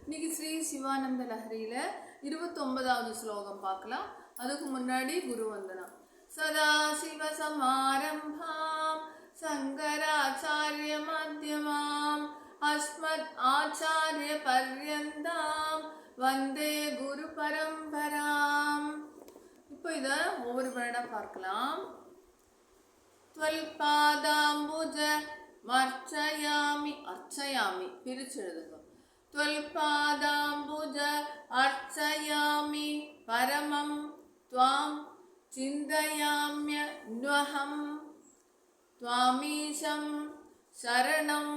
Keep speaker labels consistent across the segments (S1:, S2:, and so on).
S1: இன்னைக்கு ஸ்ரீ சிவானந்த லஹரியில 29வது ஸ்லோகம் பார்க்கலாம். அதுக்கு முன்னாடி குரு வந்தனம். சதா சிவ சமாரம்பாம் சங்கராச்சாரிய மத்தியமாம் அஸ்மத் ஆச்சாரிய பர்யந்தாம் வந்தே குரு பரம்பராம். இப்போ இதை ஒவ்வொரு வேர்டாக பார்க்கலாம். त्वल्पादाम्बुज मर्चयामि अर्चयामि பிரிச்சு எழுதுங்க. त्वल्पादाम्बुज अर्चयामि परमं त्वां चिन्तयाम्यन्वहं त्वामीशं शरणं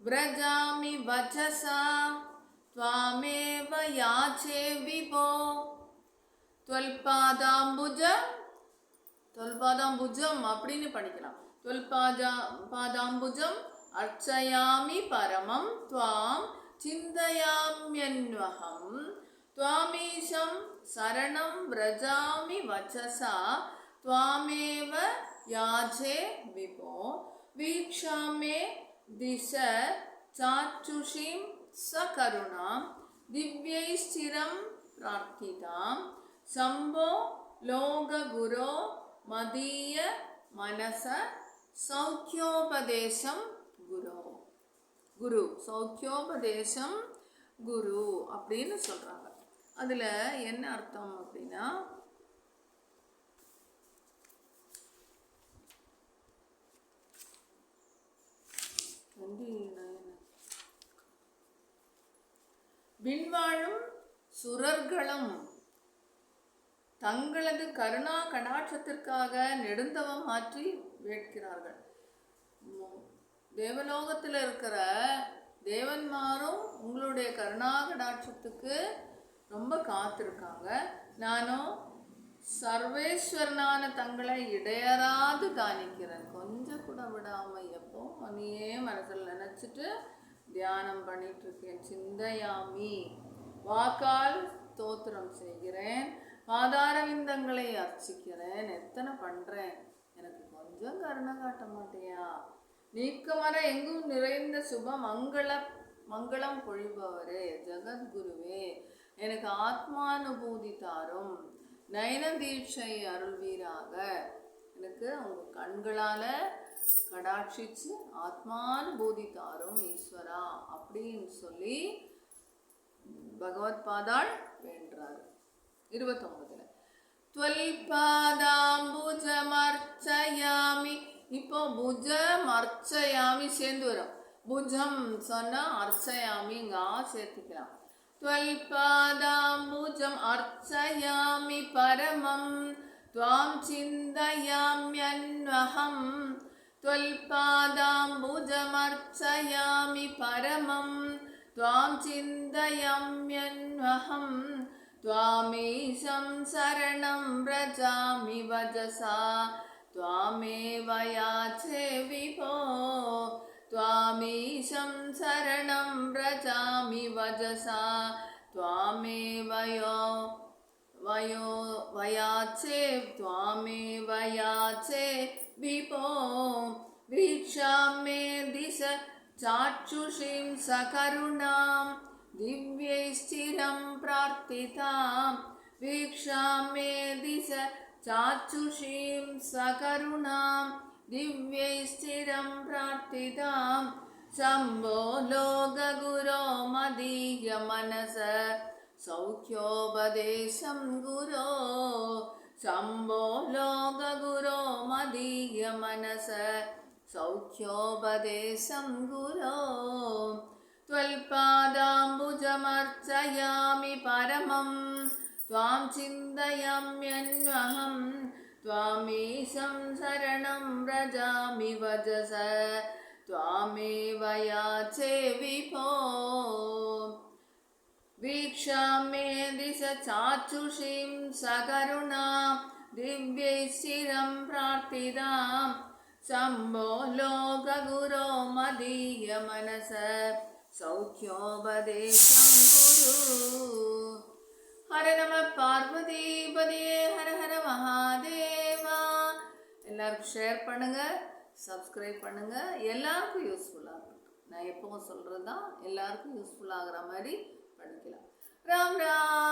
S1: व्रजामि वचसा त्वामेव याचे विभो. त्वल्पादाम्बुज தொல்பாதாம்புஜம் அப்படின்னு படிக்கலாம். தொல்பாதாம்புஜம் அர்ச்சயாமி பரமம் துவாம் சிந்தயாம்யன்வஹம் துவாமீஷம் சரணம் व्रजामि வச்சசா துவாமேவ யாஜே விபோ. வீக்ஷாமே திச சாச்சுஷீம் சகருணாம் திவ்யைஸ்சிரம் பிரார்த்திதாம் சம்போ லோக குரோ மதீய மனச சௌக்கியோபதேசம் குரு. குரு சௌக்கியோபதேசம் குரு அப்படின்னு சொல்றாங்க. அதுல என்ன அர்த்தம் அப்படின்னா, விண்வாழும் சுரர்களும் தங்களது கருணா கடாட்சத்திற்காக நெடுந்தவம் மாற்றி வேட்கிறார்கள். தேவலோகத்தில் இருக்கிற தேவன்மாரும் உங்களுடைய கருணா கடாட்சத்துக்கு ரொம்ப காத்திருக்காங்க. நானும் சர்வேஸ்வரனான தங்களை இடையறாது தானிக்கிறேன். கொஞ்சம் கூட விடாம எப்போ நீயே மனசில் நினைச்சிட்டு தியானம் பண்ணிட்டு இருக்கேன். சிந்தையாமி வாக்கால் ஸ்தோத்திரம் செய்கிறேன், பாதார விந்தங்களை அர்ச்சிக்கிறேன். எத்தனை பண்றேன், எனக்கு கொஞ்சம் கருணை காட்ட மாட்டியா? நீக்கமர எங்கும் நிறைந்த சுப மங்களம் பொழிபவரே ஜகத்குருவே, எனக்கு ஆத்மானுபூதி தாரும், நயன தீட்சை அருள்வீராக. எனக்கு உங்க கண்களால கடாட்சிச்சு ஆத்மானுபூதி தாரும் ஈஸ்வரா அப்படின்னு சொல்லி பகவத் பாதாள் வேண்டார். 29 त्वल्पादाम्बुजमर्चयामि. இப்போ புஜம் அர்ச்சயாமி சேர்ந்து வரும். புஜம் சொன்னா அர்ச்சயாமிங்க சேர்த்துக்கலாம். त्वल्पादाम्बुजम् अर्चयामि परमं त्वां चिन्तयाम्यन्वहं त्वल्पादाम्बुजम् अर्चयामि परमं त्वां चिन्तयाम्यन्वहं त्वामीशं शरणं व्रजामि वचसा त्वामेव याचे विभो. त्वामीशं शरणं व्रजामि वचसा त्वामेव याचे त्वामेव याचे विभो. वीक्षामे दिश चाक्षुषीं सकरुणां दिव्यैश्चिरं प्रार्थितां. वीक्षामे दिश चाक्षुषीं सकरुणां दिव्यैश्चिरं प्रार्थितां. शम्भो लोकगुरो मदीय मनस सौख्योपदेशं गुरो. शम्भो लोकगुरो मदीय मनस सौख्योपदेशं गुरो. त्वल्पादाम्बुजमर्चयामि परमं त्वां चिन्तयाम्यन्वहं त्वामीशं शरणं व्रजामि वचसा त्वामेव याचे विभो. वीक्षामे दिश चाक्षुषीं सकरुणां दिव्यैश्चिरं प्रार्थितां. शम्भो लोकगुरो मदीय मनस सौख्योपदेशं गुरु. हर नम பார்வதிபதே ஹர ஹர மகாதேவா. எல்லாருக்கும் ஷேர் பண்ணுங்க, சப்ஸ்கிரைப் பண்ணுங்க. எல்லாருக்கும் யூஸ்ஃபுல்லாக இருக்கும். நான் எப்பவும் சொல்கிறது தான், எல்லாருக்கும் யூஸ்ஃபுல்லாகிற மாதிரி படிக்கலாம். ராம் ராம்.